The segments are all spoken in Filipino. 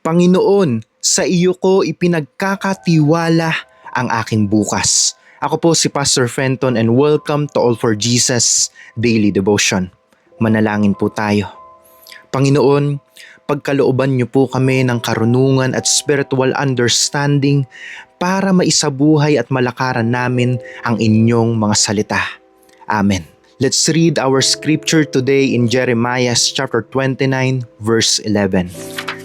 Panginoon, sa iyo ko ipinagkakatiwala ang aking bukas. Ako po si Pastor Fenton and welcome to All for Jesus Daily Devotion. Manalangin po tayo. Panginoon, pagkalooban niyo po kami ng karunungan at spiritual understanding para maisabuhay at malakaran namin ang inyong mga salita. Amen. Let's read our scripture today in Jeremiah chapter 29 verse 11.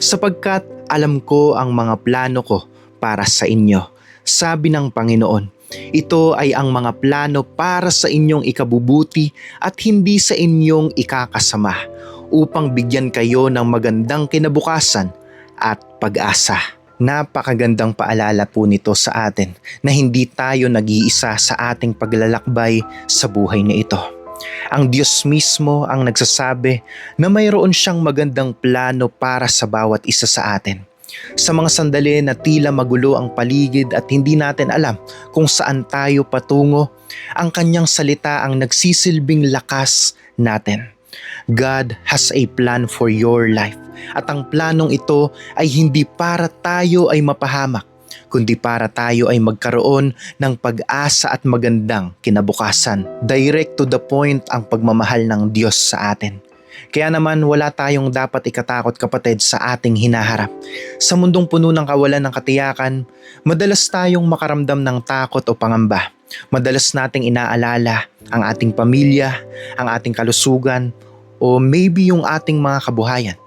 Sapagkat alam ko ang mga plano ko para sa inyo, sabi ng Panginoon. Ito ay ang mga plano para sa inyong ikabubuti at hindi sa inyong ikakasama, upang bigyan kayo ng magandang kinabukasan at pag-asa. Napakagandang paalala po nito sa atin na hindi tayo nag-iisa sa ating paglalakbay sa buhay na ito. Ang Diyos mismo ang nagsasabi na mayroon siyang magandang plano para sa bawat isa sa atin. Sa mga sandali na tila magulo ang paligid at hindi natin alam kung saan tayo patungo, ang kanyang salita ang nagsisilbing lakas natin. God has a plan for your life at ang planong ito ay hindi para tayo ay mapahamak, kundi para tayo ay magkaroon ng pag-asa at magandang kinabukasan. Direct to the point ang pagmamahal ng Diyos sa atin. Kaya naman wala tayong dapat ikatakot, kapatid, sa ating hinaharap. Sa mundong puno ng kawalan ng katiyakan, madalas tayong makaramdam ng takot o pangamba. Madalas nating inaalala ang ating pamilya, ang ating kalusugan, o maybe yung ating mga kabuhayan.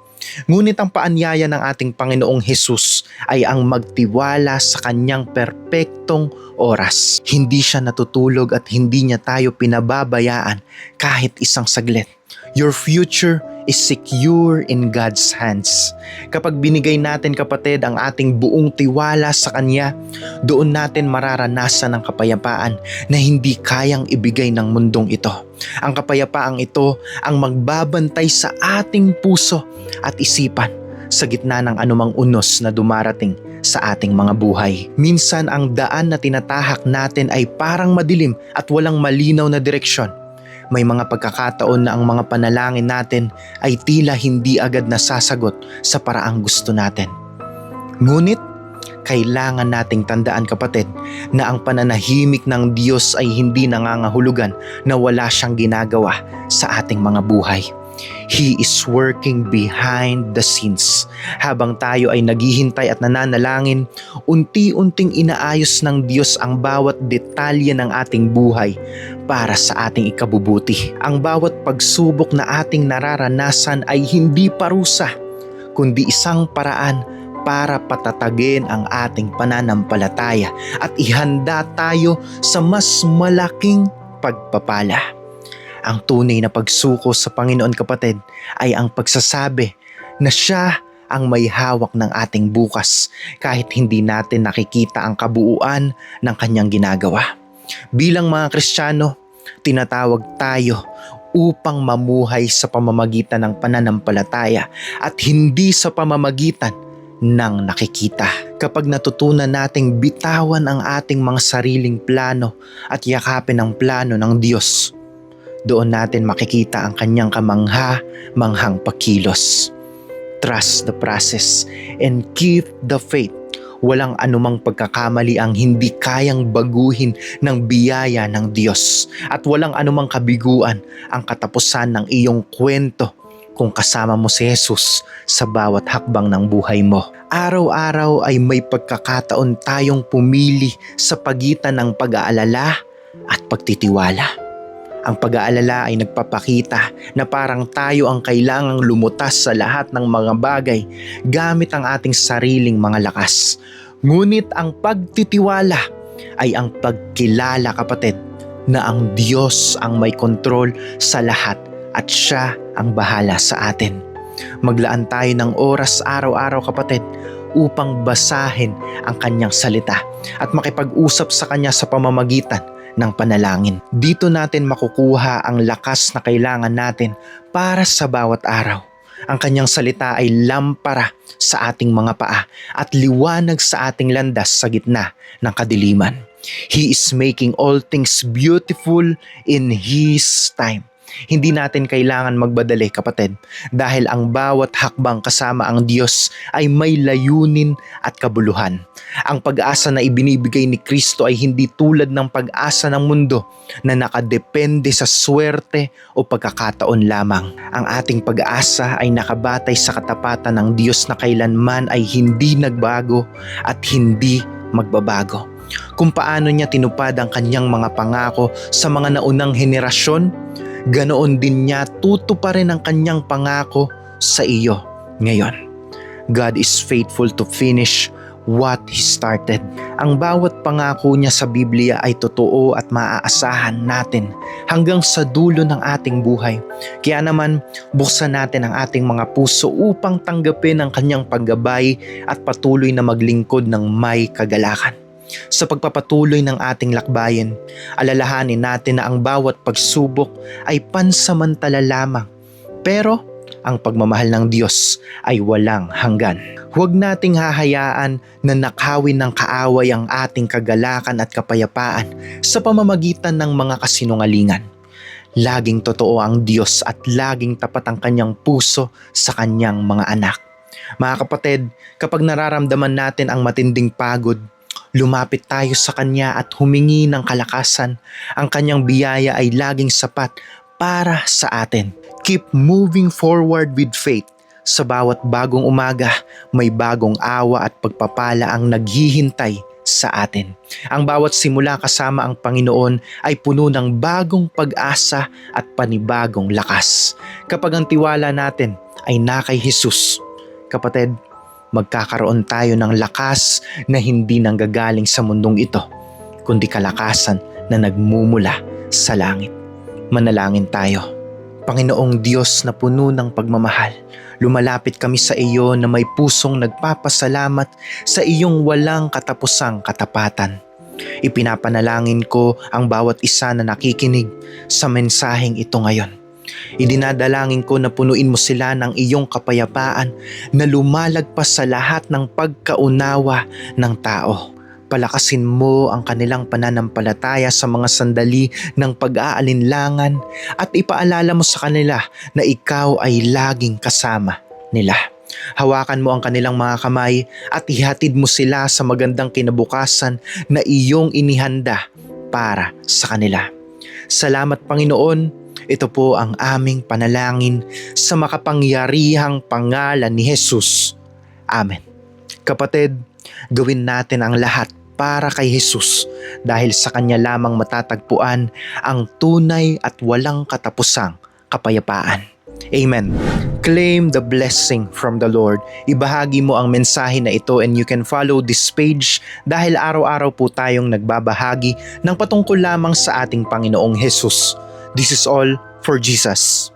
Ngunit ang paanyaya ng ating Panginoong Hesus ay ang magtiwala sa kanyang perpektong oras. Hindi siya natutulog at hindi niya tayo pinababayaan kahit isang saglit. Your future is secure in God's hands. Kapag binigay natin, kapatid, ang ating buong tiwala sa Kanya, doon natin mararanasan ang kapayapaan na hindi kayang ibigay ng mundong ito. Ang kapayapaang ito ang magbabantay sa ating puso at isipan sa gitna ng anumang unos na dumarating sa ating mga buhay. Minsan ang daan na tinatahak natin ay parang madilim at walang malinaw na direksyon. May mga pagkakataon na ang mga panalangin natin ay tila hindi agad nasasagot sa paraang gusto natin. Ngunit, kailangan nating tandaan, kapatid, na ang pananahimik ng Diyos ay hindi nangangahulugan na wala siyang ginagawa sa ating mga buhay. He is working behind the scenes. Habang tayo ay naghihintay at nananalangin, unti-unting inaayos ng Diyos ang bawat detalye ng ating buhay para sa ating ikabubuti. Ang bawat pagsubok na ating nararanasan ay hindi parusa, kundi isang paraan para patatagin ang ating pananampalataya at ihanda tayo sa mas malaking pagpapala. Ang tunay na pagsuko sa Panginoon, kapatid, ay ang pagsasabi na Siya ang may hawak ng ating bukas kahit hindi natin nakikita ang kabuuan ng Kanyang ginagawa. Bilang mga Kristiyano, tinatawag tayo upang mamuhay sa pamamagitan ng pananampalataya at hindi sa pamamagitan ng nakikita. Kapag natutunan nating bitawan ang ating mga sariling plano at yakapin ang plano ng Diyos, doon natin makikita ang kanyang kamangha-manghang pagkilos. Trust the process and keep the faith. Walang anumang pagkakamali ang hindi kayang baguhin ng biyaya ng Diyos at walang anumang kabiguan ang katapusan ng iyong kwento kung kasama mo si Jesus sa bawat hakbang ng buhay mo. Araw-araw ay may pagkakataon tayong pumili sa pagitan ng pag-aalala at pagtitiwala. Ang pag-aalala ay nagpapakita na parang tayo ang kailangang lumutas sa lahat ng mga bagay gamit ang ating sariling mga lakas. Ngunit ang pagtitiwala ay ang pagkilala, kapatid, na ang Diyos ang may kontrol sa lahat at Siya ang bahala sa atin. Maglaan tayo ng oras araw-araw, kapatid, upang basahin ang Kanyang salita at makipag-usap sa Kanya sa pamamagitan ng panalangin. Dito natin makukuha ang lakas na kailangan natin para sa bawat araw. Ang Kanyang salita ay lampara sa ating mga paa at liwanag sa ating landas sa gitna ng kadiliman. He is making all things beautiful in His time. Hindi natin kailangan magbadali, kapatid, dahil ang bawat hakbang kasama ang Diyos ay may layunin at kabuluhan. Ang pag-asa na ibinibigay ni Kristo ay hindi tulad ng pag-asa ng mundo na nakadepende sa swerte o pagkakataon lamang. Ang ating pag-asa ay nakabatay sa katapatan ng Diyos na kailanman ay hindi nagbago at hindi magbabago. Kung paano niya tinupad ang kanyang mga pangako sa mga naunang henerasyon, ganoon din niya tutuparin ang kanyang pangako sa iyo ngayon. God is faithful to finish what He started. Ang bawat pangako niya sa Biblia ay totoo at maaasahan natin hanggang sa dulo ng ating buhay. Kaya naman, buksan natin ang ating mga puso upang tanggapin ang kanyang paggabay at patuloy na maglingkod ng may kagalakan. Sa pagpapatuloy ng ating lakbayin, alalahanin natin na ang bawat pagsubok ay pansamantala lamang. Pero ang pagmamahal ng Diyos ay walang hanggan. Huwag nating hahayaan na nakawin ng kaaway ang ating kagalakan at kapayapaan sa pamamagitan ng mga kasinungalingan. Laging totoo ang Diyos at laging tapat ang kanyang puso sa kanyang mga anak. Mga kapatid, kapag nararamdaman natin ang matinding pagod, lumapit tayo sa Kanya at humingi ng kalakasan. Ang Kanyang biyaya ay laging sapat para sa atin. Keep moving forward with faith. Sa bawat bagong umaga, may bagong awa at pagpapala ang naghihintay sa atin. Ang bawat simula kasama ang Panginoon ay puno ng bagong pag-asa at panibagong lakas. Kapag ang tiwala natin ay na kay Jesus, kapatid, magkakaroon tayo ng lakas na hindi nanggagaling sa mundong ito, kundi kalakasan na nagmumula sa langit. Manalangin tayo. Panginoong Diyos na puno ng pagmamahal, lumalapit kami sa iyo na may pusong nagpapasalamat sa iyong walang katapusang katapatan. Ipinapanalangin ko ang bawat isa na nakikinig sa mensaheng ito ngayon. Idinadalangin ko na punuin mo sila ng iyong kapayapaan na lumalagpas sa lahat ng pagkaunawa ng tao. Palakasin mo ang kanilang pananampalataya sa mga sandali ng pag-aalinlangan at ipaalala mo sa kanila na ikaw ay laging kasama nila. Hawakan mo ang kanilang mga kamay at ihatid mo sila sa magandang kinabukasan na iyong inihanda para sa kanila. Salamat, Panginoon. Ito po ang aming panalangin sa makapangyarihang pangalan ni Jesus. Amen. Kapatid, gawin natin ang lahat para kay Jesus dahil sa Kanya lamang matatagpuan ang tunay at walang katapusang kapayapaan. Amen. Claim the blessing from the Lord. Ibahagi mo ang mensahe na ito and you can follow this page dahil araw-araw po tayong nagbabahagi ng patungkol lamang sa ating Panginoong Jesus. This is all for Jesus.